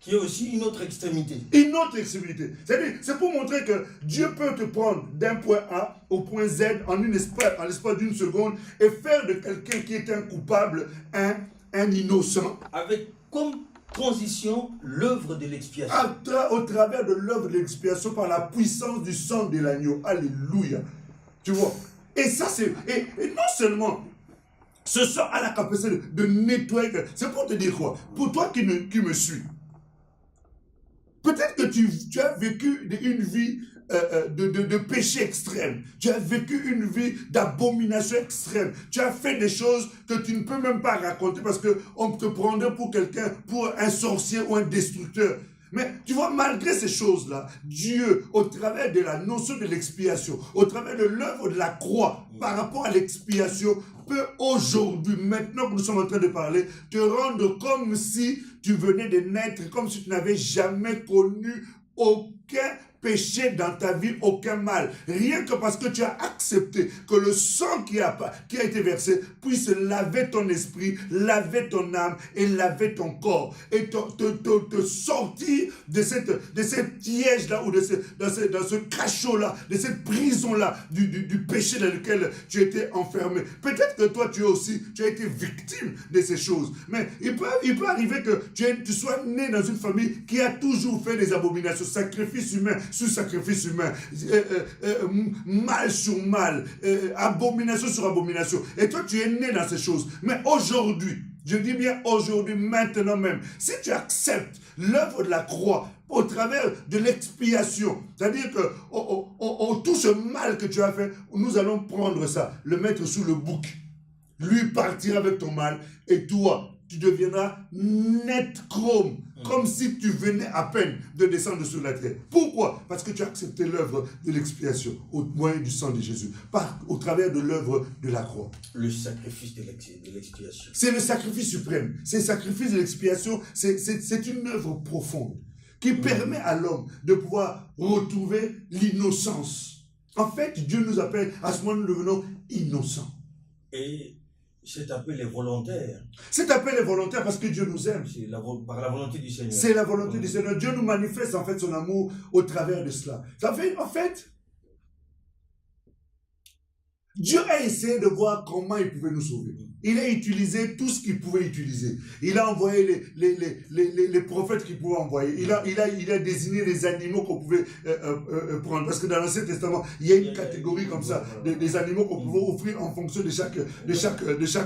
Qui est aussi une autre extrémité. Une autre extrémité. C'est pour montrer que Dieu peut te prendre d'un point A au point Z en l'espace d'une seconde et faire de quelqu'un qui est un coupable un innocent. Avec comme transition l'œuvre de l'expiation. Au travers de l'œuvre de l'expiation par la puissance du sang de l'agneau. Alléluia. Tu vois. Et ça, et non seulement ce sang a la capacité de nettoyer. C'est pour te dire quoi? Pour toi qui me suis, peut-être que tu as vécu une vie de péché extrême. Tu as vécu une vie d'abomination extrême. Tu as fait des choses que tu ne peux même pas raconter parce qu'on te prendrait pour quelqu'un, pour un sorcier ou un destructeur. Mais tu vois, malgré ces choses-là, Dieu, au travers de la notion de l'expiation, au travers de l'œuvre de la croix, par rapport à l'expiation, peut aujourd'hui, maintenant que nous sommes en train de parler, te rendre comme si tu venais de naître, comme si tu n'avais jamais connu aucun péché dans ta vie, aucun mal. Rien que parce que tu as accepté que le sang qui a été versé puisse laver ton esprit, laver ton âme et laver ton corps. Et te sortir de cette piège-là ou dans ce cachot-là, de cette prison-là, du péché dans lequel tu étais enfermé. Peut-être que toi, tu as été victime de ces choses. Mais il peut arriver que tu sois né dans une famille qui a toujours fait des abominations, sacrifice humain sur sacrifice humain, mal sur mal, abomination sur abomination. Et toi, tu es né dans ces choses. Mais aujourd'hui, je dis bien aujourd'hui, maintenant même, si tu acceptes l'œuvre de la croix au travers de l'expiation, c'est-à-dire que tout ce mal que tu as fait, nous allons prendre ça, le mettre sous le bouc, lui partir avec ton mal, et toi, tu deviendras net chrome, comme si tu venais à peine de descendre sur la terre. Pourquoi? Parce que tu as accepté l'œuvre de l'expiation au moyen du sang de Jésus, au travers de l'œuvre de la croix. Le sacrifice de l'expiation. C'est le sacrifice suprême. C'est le sacrifice de l'expiation, c'est une œuvre profonde qui permet à l'homme de pouvoir retrouver l'innocence. En fait, Dieu nous appelle, à ce moment nous devenons innocents. Et c'est appelé volontaire. C'est appelé volontaire parce que Dieu nous aime. C'est par la volonté du Seigneur. C'est la volonté du Seigneur. Dieu nous manifeste en fait son amour au travers de cela. Ça fait, en fait, Dieu a essayé de voir comment il pouvait nous sauver. Il a utilisé tout ce qu'il pouvait utiliser. Il a envoyé les prophètes qu'il pouvait envoyer. Il a désigné les animaux qu'on pouvait prendre. Parce que dans l'Ancien Testament, il y a une catégorie comme ça, des animaux qu'on pouvait offrir en fonction de chaque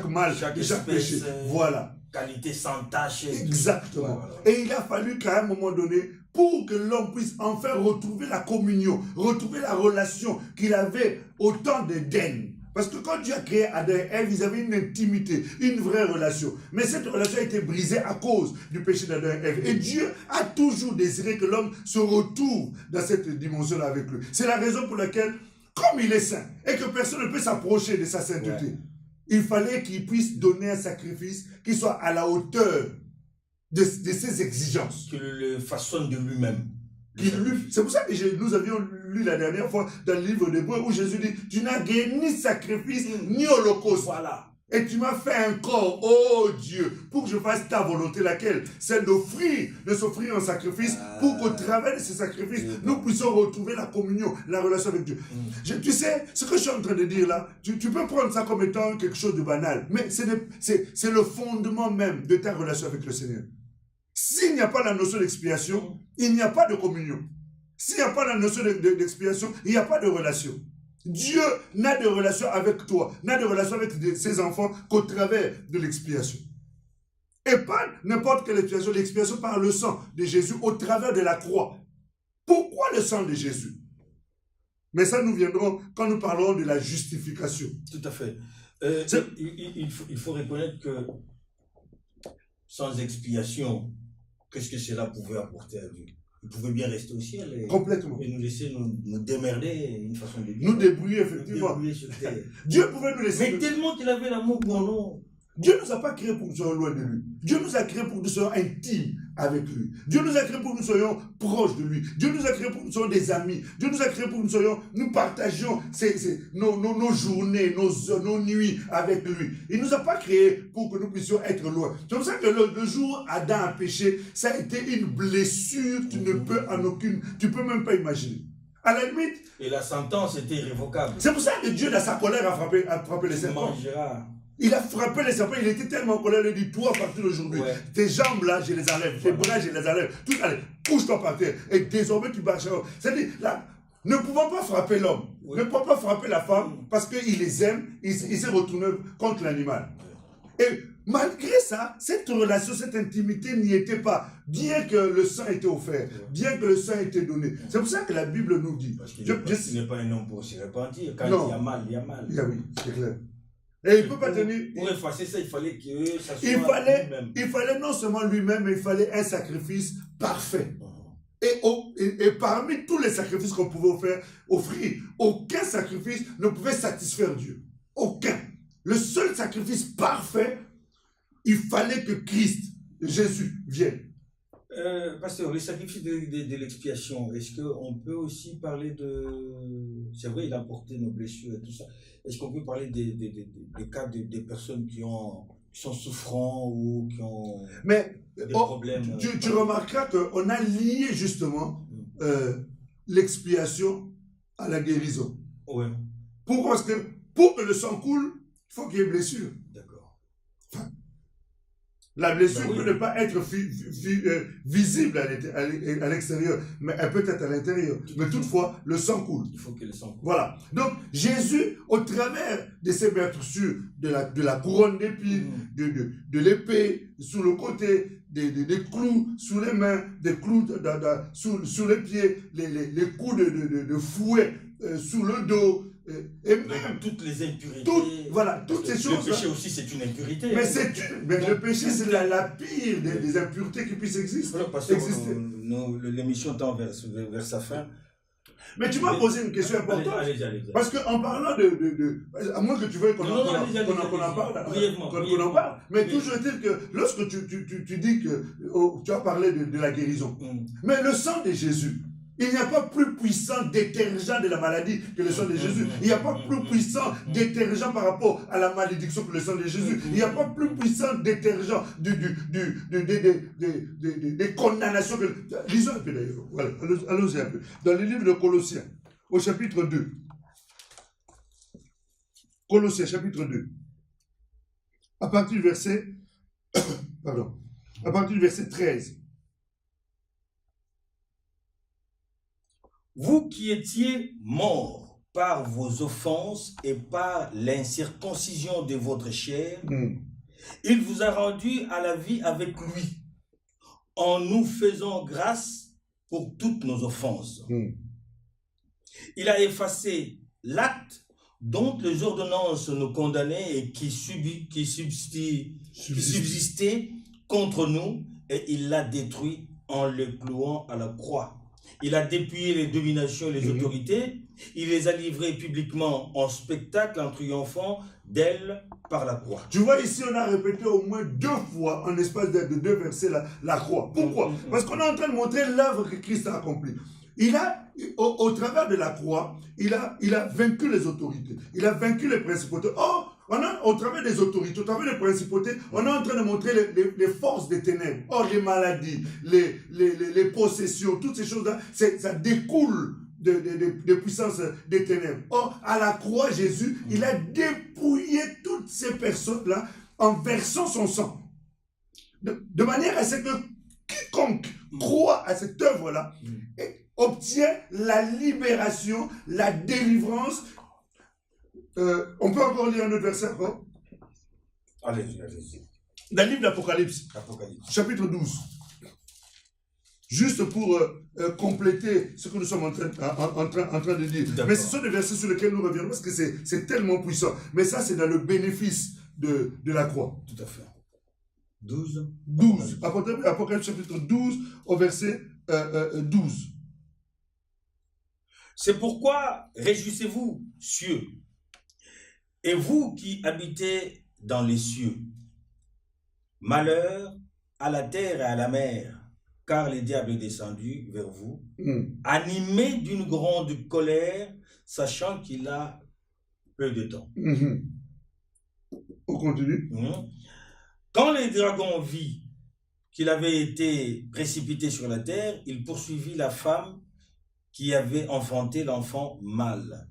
mal, de chaque péché. Voilà. Qualité sans tache. Exactement. Et il a fallu qu'à un moment donné, pour que l'homme puisse enfin retrouver la communion, retrouver la relation qu'il avait au temps d'Éden. Parce que quand Dieu a créé Adam et Ève, ils avaient une intimité, une vraie relation. Mais cette relation a été brisée à cause du péché d'Adam et Ève. Et Dieu a toujours désiré que l'homme se retrouve dans cette dimension-là avec lui. C'est la raison pour laquelle, comme il est saint, et que personne ne peut s'approcher de sa sainteté, il fallait qu'il puisse donner un sacrifice qui soit à la hauteur de ses exigences. Qu'il le façonne de lui-même. C'est pour ça que nous avions lu la dernière fois dans le livre d'Hébreux où Jésus dit, tu n'as gagné ni sacrifice ni holocauste. Voilà. Et tu m'as fait un corps, oh Dieu, pour que je fasse ta volonté, laquelle? Celle de s'offrir un sacrifice, pour qu'au travers de ce sacrifice, nous puissions retrouver la communion, la relation avec Dieu. Tu sais, ce que je suis en train de dire là, tu peux prendre ça comme étant quelque chose de banal, mais c'est le fondement même de ta relation avec le Seigneur. S'il n'y a pas la notion d'expiation, il n'y a pas de communion. S'il n'y a pas la notion d'expiation, il n'y a pas de relation. Dieu n'a de relation avec toi, n'a de relation avec ses enfants qu'au travers de l'expiation. Et pas n'importe quelle expiation, l'expiation par le sang de Jésus au travers de la croix. Pourquoi le sang de Jésus? Mais ça, nous viendrons quand nous parlerons de la justification. Tout à fait. Il faut reconnaître que sans expiation, qu'est-ce que cela pouvait apporter à Dieu? Il pouvait bien rester au ciel complètement. Et nous laisser nous démerder, une façon de dire. Nous débrouiller, effectivement. Nous débrouiller sur terre. Dieu pouvait nous laisser. Mais tellement qu'il avait l'amour pour nous. Dieu ne nous a pas créés pour que nous soyons loin de lui. Dieu nous a créés pour que nous soyons intimes avec lui. Dieu nous a créés pour que nous soyons proches de lui. Dieu nous a créés pour que nous soyons des amis. Dieu nous a créés pour que nous partagions nos journées, nos nuits avec lui. Il ne nous a pas créés pour que nous puissions être loin. C'est pour ça que le jour Adam a péché, ça a été une blessure, tu peux même pas imaginer. À la limite. Et la sentence était irrévocable. C'est pour ça que Dieu, dans sa colère, a frappé les serpents. Il a frappé les serpents, il était tellement en colère, il a dit, toi, à partir d'aujourd'hui, tes jambes là, je les enlève, tes bras, je les enlève, tout, allez, couche-toi par terre, et désormais tu marches. C'est-à-dire, là, ne pouvant pas frapper l'homme, ne pouvant pas frapper la femme, parce qu'il les aime, il s'est retourné contre l'animal. Et malgré ça, cette relation, cette intimité n'y était pas, bien que le sang était offert, bien que le sang était donné. C'est pour ça que la Bible nous dit. Parce qu'il n'est pas un homme pour se repentir. Quand il y a mal, il y a mal. Oui, c'est clair. Et il ne peut pas tenir. Pour effacer ça, il fallait que ça soit lui-même. Il fallait non seulement lui-même, mais il fallait un sacrifice parfait. Et parmi tous les sacrifices qu'on pouvait offrir, aucun sacrifice ne pouvait satisfaire Dieu. Aucun. Le seul sacrifice parfait, il fallait que Christ, Jésus, vienne. Pasteur, le sacrifice de l'expiation, est-ce qu'on peut aussi parler de... C'est vrai, il a porté nos blessures et tout ça. Est-ce qu'on peut parler des cas des personnes qui sont souffrants ou qui ont des problèmes? Tu remarqueras qu'on a lié justement l'expiation à la guérison. Oui. Pourquoi? Parce que pour que le sang coule, il faut qu'il y ait blessure. D'accord. Enfin, la blessure peut ne pas être visible à l'extérieur, mais elle peut être à l'intérieur. Mais toutefois, le sang coule. Il faut que le sang coule. Voilà. Donc, Jésus, au travers de ces meurtrissures, de la couronne d'épines, de l'épée sous le côté, des clous sous les mains, des clous sous les pieds, les coups de fouet sous le dos, et même toutes les impuretés. Toutes ces choses. Le péché aussi, c'est une impurité. Mais le péché, c'est la pire des impuretés qui puissent exister. Voilà, parce que l'émission tend vers sa fin. Mais tu m'as posé une question importante. Allez. Parce qu'en parlant à moins que tu veuilles qu'on en parle, mais toujours est-il que lorsque tu dis que tu as parlé de la guérison, mais le sang de Jésus, il n'y a pas plus puissant détergent de la maladie que le sang de Jésus. Il n'y a pas plus puissant détergent par rapport à la malédiction que le sang de Jésus. Il n'y a pas plus puissant détergent des condamnations que... Lisons un peu d'ailleurs. Voilà, allons-y un peu. Dans le livre de Colossiens, au chapitre 2. Colossiens, chapitre 2. À partir du verset... Pardon. À partir du verset 13. Vous qui étiez morts par vos offenses et par l'incirconcision de votre chair, il vous a rendu à la vie avec lui, en nous faisant grâce pour toutes nos offenses. Il a effacé l'acte dont les ordonnances nous condamnaient et qui subsistait contre nous, et il l'a détruit en le clouant à la croix. Il a dépouillé les dominations et les autorités. Il les a livrées publiquement en spectacle en triomphant d'elles par la croix. Tu vois, ici, on a répété au moins 2 fois, en espace de 2 versets, la croix. Pourquoi? Parce qu'on est en train de montrer l'œuvre que Christ a accomplie. Il a, au travers de la croix, il a vaincu les autorités. Il a vaincu les principautés. Au travers des autorités, au travers des principautés, on est en train de montrer les forces des ténèbres. Les maladies, les possessions, toutes ces choses-là, ça découle des puissances des ténèbres. À la croix, Jésus, il a dépouillé toutes ces personnes-là en versant son sang. De manière à ce que quiconque croit à cette œuvre-là obtient la libération, la délivrance. On peut encore lire un autre verset encore? Allez-y. Dans le livre d'Apocalypse, chapitre 12. Juste pour compléter ce que nous sommes en train de dire. Mais ce sont des versets sur lesquels nous reviendrons parce que c'est tellement puissant. Mais ça, c'est dans le bénéfice de la croix. Tout à fait. 12. Apocalypse chapitre 12 au verset 12. C'est pourquoi réjouissez-vous, cieux, et vous qui habitez dans les cieux. Malheur à la terre et à la mer, car le diable est descendu vers vous, animé d'une grande colère, sachant qu'il a peu de temps. On continue. Quand les dragons vit qu'il avait été précipité sur la terre, il poursuivit la femme qui avait enfanté l'enfant mâle.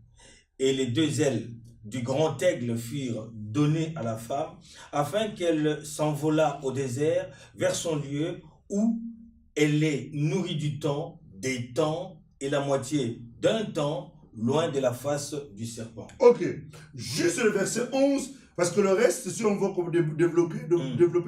Et les 2 ailes du grand aigle furent données à la femme, afin qu'elle s'envolât au désert vers son lieu où elle est nourrie du temps, des temps et la moitié d'un temps, loin de la face du serpent. Ok, juste le verset 11, parce que le reste, si on veut développer,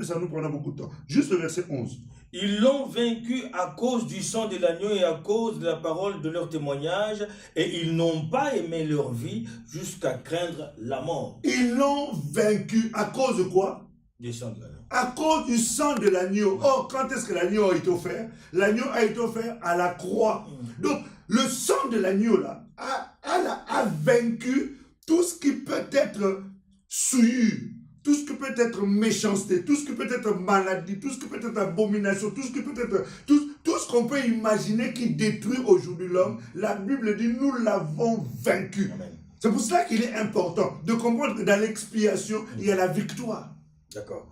ça nous prendra beaucoup de temps. Juste le verset 11. Ils l'ont vaincu à cause du sang de l'agneau et à cause de la parole de leur témoignage, et ils n'ont pas aimé leur vie jusqu'à craindre la mort. Ils l'ont vaincu à cause de quoi? Du sang de l'agneau. À cause du sang de l'agneau. Quand est-ce que l'agneau a été offert? L'agneau a été offert à la croix. Donc, le sang de l'agneau là a vaincu tout ce qui peut être souillure, tout ce que peut être méchanceté, tout ce que peut être maladie, tout ce que peut être abomination, tout ce que peut être, tout ce qu'on peut imaginer qui détruit aujourd'hui l'homme, la Bible dit nous l'avons vaincu. C'est pour cela qu'il est important de comprendre que dans l'expiation, il y a la victoire. D'accord.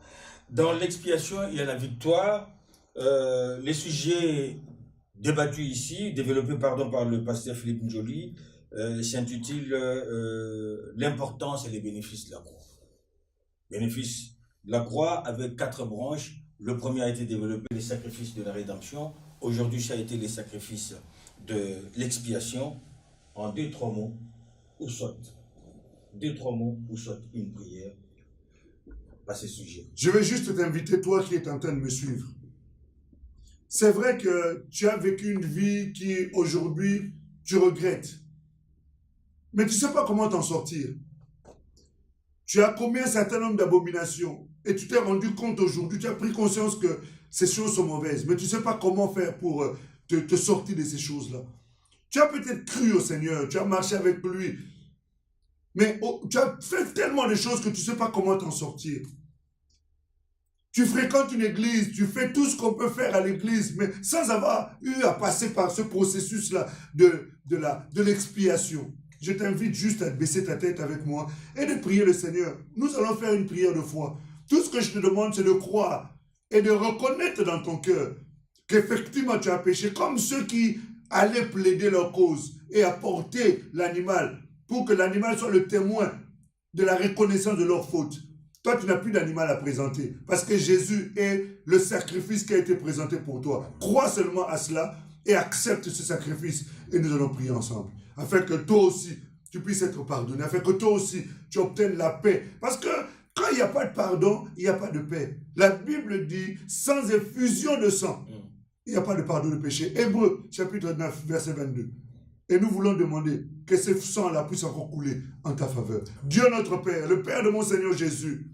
Dans l'expiation, il y a la victoire. Les sujets débattus ici, développés par le pasteur Philippe Njoli, s'intitulent l'importance et les bénéfices de la croix. Bénéfices de la croix avec 4 branches. Le premier a été développé, les sacrifices de la rédemption. Aujourd'hui, ça a été les sacrifices de l'expiation. En 2-3 mots, ou soit 2-3 mots, ou soit une prière à ces sujets. Je vais juste t'inviter, toi qui es en train de me suivre. C'est vrai que tu as vécu une vie qui, aujourd'hui, tu regrettes. Mais tu ne sais pas comment t'en sortir. Tu as commis un certain nombre d'abominations et tu t'es rendu compte aujourd'hui, tu as pris conscience que ces choses sont mauvaises, mais tu ne sais pas comment faire pour te sortir de ces choses-là. Tu as peut-être cru au Seigneur, tu as marché avec lui, mais tu as fait tellement de choses que tu ne sais pas comment t'en sortir. Tu fréquentes une église, tu fais tout ce qu'on peut faire à l'église, mais sans avoir eu à passer par ce processus-là de l'expiation. Je t'invite juste à baisser ta tête avec moi et de prier le Seigneur. Nous allons faire une prière de foi. Tout ce que je te demande, c'est de croire et de reconnaître dans ton cœur qu'effectivement tu as péché, comme ceux qui allaient plaider leur cause et apporter l'animal pour que l'animal soit le témoin de la reconnaissance de leur faute. Toi, tu n'as plus d'animal à présenter parce que Jésus est le sacrifice qui a été présenté pour toi. Crois seulement à cela et accepte ce sacrifice et nous allons prier ensemble. Afin que toi aussi, tu puisses être pardonné. Afin que toi aussi, tu obtiennes la paix. Parce que quand il n'y a pas de pardon, il n'y a pas de paix. La Bible dit, sans effusion de sang, il n'y a pas de pardon de péché. Hébreux, chapitre 9, verset 22. Et nous voulons demander que ce sang-là puisse encore couler en ta faveur. Dieu notre Père, le Père de mon Seigneur Jésus.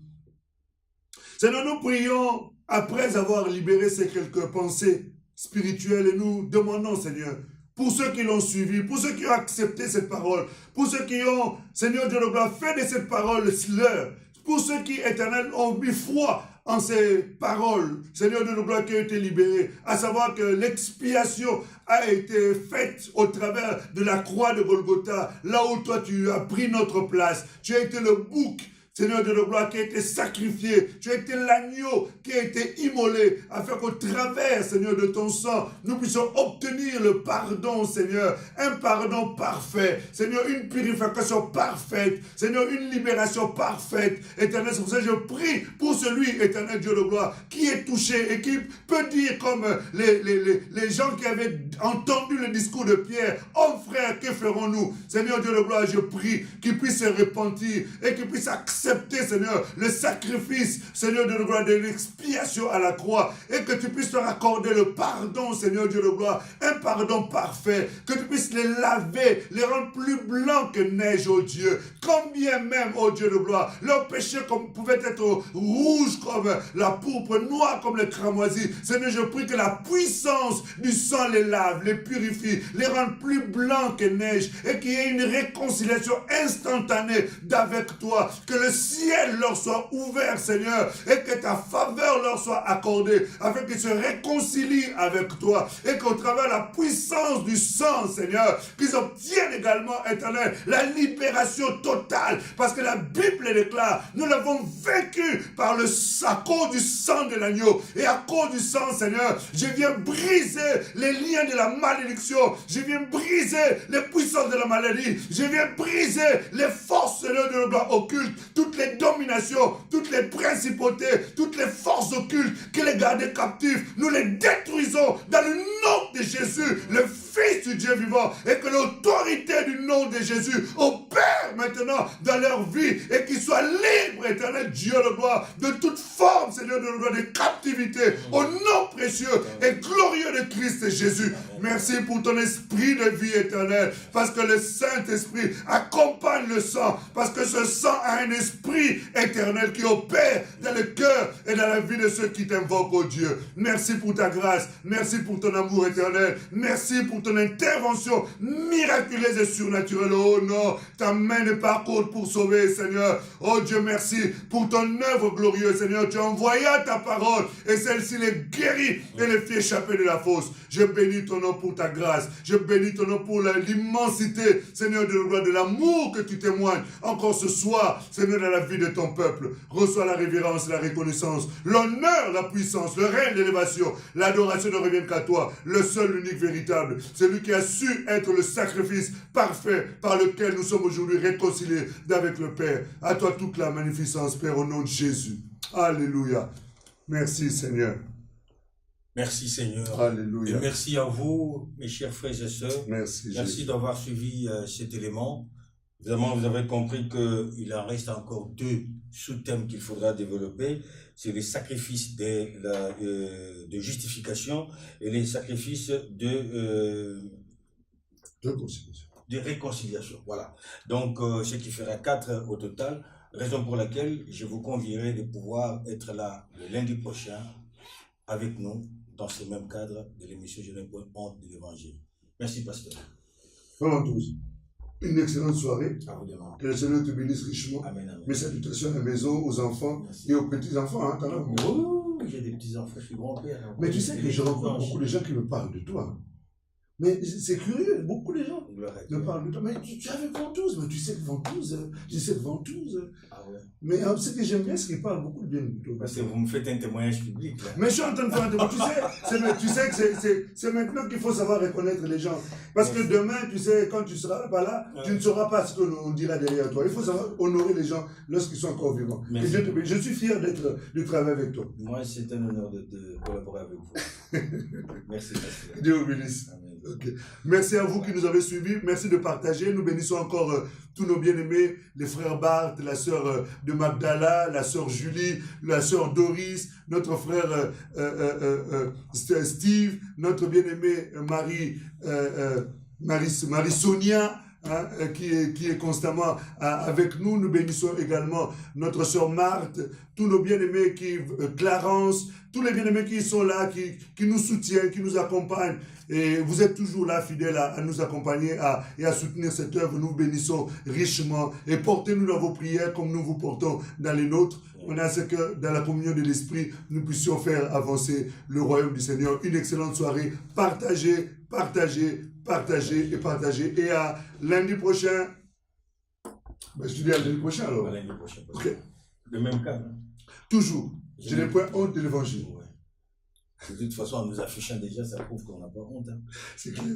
Seigneur, nous prions après avoir libéré ces quelques pensées spirituelles et nous demandons, Seigneur, pour ceux qui l'ont suivi, pour ceux qui ont accepté cette parole, pour ceux qui ont, Seigneur Dieu de gloire, fait de cette parole leur, pour ceux qui, éternel, ont mis foi en ces paroles, Seigneur Dieu de gloire, qui ont été libérés, à savoir que l'expiation a été faite au travers de la croix de Golgotha, là où toi tu as pris notre place, tu as été le bouc, Seigneur de la gloire, qui a été sacrifié. Tu as été l'agneau qui a été immolé, afin qu'au travers, Seigneur, de ton sang, nous puissions obtenir le pardon, Seigneur. Un pardon parfait. Seigneur, une purification parfaite. Seigneur, une libération parfaite. Éternel, c'est pour ça que je prie pour celui, éternel Dieu de gloire, qui est touché et qui peut dire comme les gens qui avaient entendu le discours de Pierre, « Oh frère, que ferons-nous » Seigneur Dieu de gloire, je prie qu'il puisse se repentir et qu'il puisse accepter, Seigneur, le sacrifice, Seigneur Dieu de gloire, de l'expiation à la croix, et que tu puisses leur accorder le pardon, Seigneur Dieu de gloire, un pardon parfait, que tu puisses les laver, les rendre plus blancs que neige, oh Dieu, combien même, oh Dieu de gloire, leurs péchés pouvaient être rouges comme la pourpre, noirs comme le cramoisi. Seigneur, je prie que la puissance du sang les lave, les purifie, les rende plus blancs que neige, et qu'il y ait une réconciliation instantanée d'avec toi, que le ciel leur soit ouvert, Seigneur, et que ta faveur leur soit accordée, afin qu'ils se réconcilient avec toi, et qu'au travers de la puissance du sang, Seigneur, qu'ils obtiennent également, éternel, la libération totale, parce que la Bible déclare, nous l'avons vaincu à cause du sang de l'agneau, et à cause du sang, Seigneur, je viens briser les liens de la malédiction, je viens briser les puissances de la maladie, je viens briser les forces, Seigneur, de l'ordre occulte, toutes les dominations, toutes les principautés, toutes les forces occultes qui les gardaient captifs, nous les détruisons dans le nom de Jésus, le Fils du Dieu vivant, et que l'autorité du nom de Jésus opère maintenant dans leur vie, et qu'ils soient libres, éternel Dieu de gloire, de toute forme, Seigneur de gloire, de captivité, au nom précieux et glorieux de Christ Jésus. Merci pour ton esprit de vie éternelle. Parce que le Saint-Esprit accompagne le sang. Parce que ce sang a un esprit éternel qui opère dans le cœur et dans la vie de ceux qui t'invoquent, oh Dieu. Merci pour ta grâce. Merci pour ton amour éternel. Merci pour ton intervention miraculeuse et surnaturelle. Oh non, ta main n'est pas courte pour sauver, Seigneur. Oh Dieu, merci pour ton œuvre glorieuse, Seigneur. Tu as envoyé ta parole et celle-ci les guérit et les fit échapper de la fosse. Je bénis ton nom pour ta grâce. Je bénis ton nom pour l'immensité, Seigneur, de l'amour que tu témoignes encore ce soir, Seigneur, dans la vie de ton peuple. Reçois la révérence, la reconnaissance, l'honneur, la puissance, le règne, l'élévation. L'adoration ne revient qu'à toi, le seul, l'unique, véritable. Celui qui a su être le sacrifice parfait par lequel nous sommes aujourd'hui réconciliés avec le Père. À toi toute la magnificence, Père, au nom de Jésus. Alléluia. Merci, Seigneur. Merci, Seigneur. Alléluia. Et merci à vous, mes chers frères et sœurs. Merci d'avoir suivi cet élément. Évidemment, vous avez compris qu'il en reste encore 2 sous-thèmes qu'il faudra développer. C'est les sacrifices de justification et les sacrifices de réconciliation. Voilà. Donc, ce qui fera 4 au total. Raison pour laquelle je vous convierai de pouvoir être là le lundi prochain avec nous dans ce même cadre de l'émission Je n'ai point honte de l'Évangile. Merci, pasteur. Frères tous, une excellente soirée. À vous demain. Que le Seigneur te bénisse richement. Amen, amen. Mes salutations à la maison, aux enfants. Merci. Et aux petits-enfants. Hein, oh, j'ai des petits-enfants, je suis grand-père. Hein. Mais tu sais que je rencontre beaucoup de gens qui me parlent de toi. Mais c'est curieux, beaucoup de gens me parlent de toi. Mais tu avais Ventouse, mais tu sais que Ventouse. Ah ouais. Mais ce que j'aime bien, c'est qu'ils parlent beaucoup de bien de toi. Parce que vous me faites un témoignage public. Là. Mais je suis en train de faire un témoignage. Tu sais que c'est maintenant qu'il faut savoir reconnaître les gens. Parce que demain, tu sais, quand tu seras pas là, tu ne sauras pas ce qu'on dira derrière toi. Il faut savoir honorer les gens lorsqu'ils sont encore vivants. Et je suis fier de travailler avec toi. Moi, c'est un honneur de collaborer avec vous. Merci, pasteur. Dieu vous bénisse. Okay. Merci à vous qui nous avez suivis. Merci de partager. Nous bénissons encore tous nos bien-aimés, les frères Bart, la sœur de Magdala, la sœur Julie, la sœur Doris, notre frère Steve, notre bien-aimée Marie Sonia, hein, qui est constamment avec nous. Nous bénissons également notre sœur Marthe, tous nos bien-aimés Clarence, tous les bien-aimés qui sont là, qui nous soutiennent, qui nous accompagnent. Et vous êtes toujours là, fidèles à nous accompagner et à soutenir cette œuvre. Nous bénissons richement. Et portez-nous dans vos prières comme nous vous portons dans les nôtres. On a ce que dans la communion de l'Esprit, nous puissions faire avancer le royaume du Seigneur. Une excellente soirée. Partagez. Et à lundi prochain. Ben, je te dis à lundi prochain alors. À lundi prochain. Okay. Le même cas. Hein? Toujours. Je n'ai point honte de l'évangile. Ouais. De toute façon, en nous affichant déjà, ça prouve qu'on n'a pas honte. Hein. C'est clair.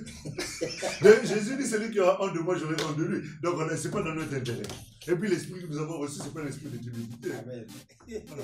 Jésus dit, celui qui aura honte de moi, j'aurai honte de lui. Donc, ce n'est pas dans notre intérêt. Et puis, l'esprit que nous avons reçu, ce n'est pas l'esprit de timidité. Amen. Voilà.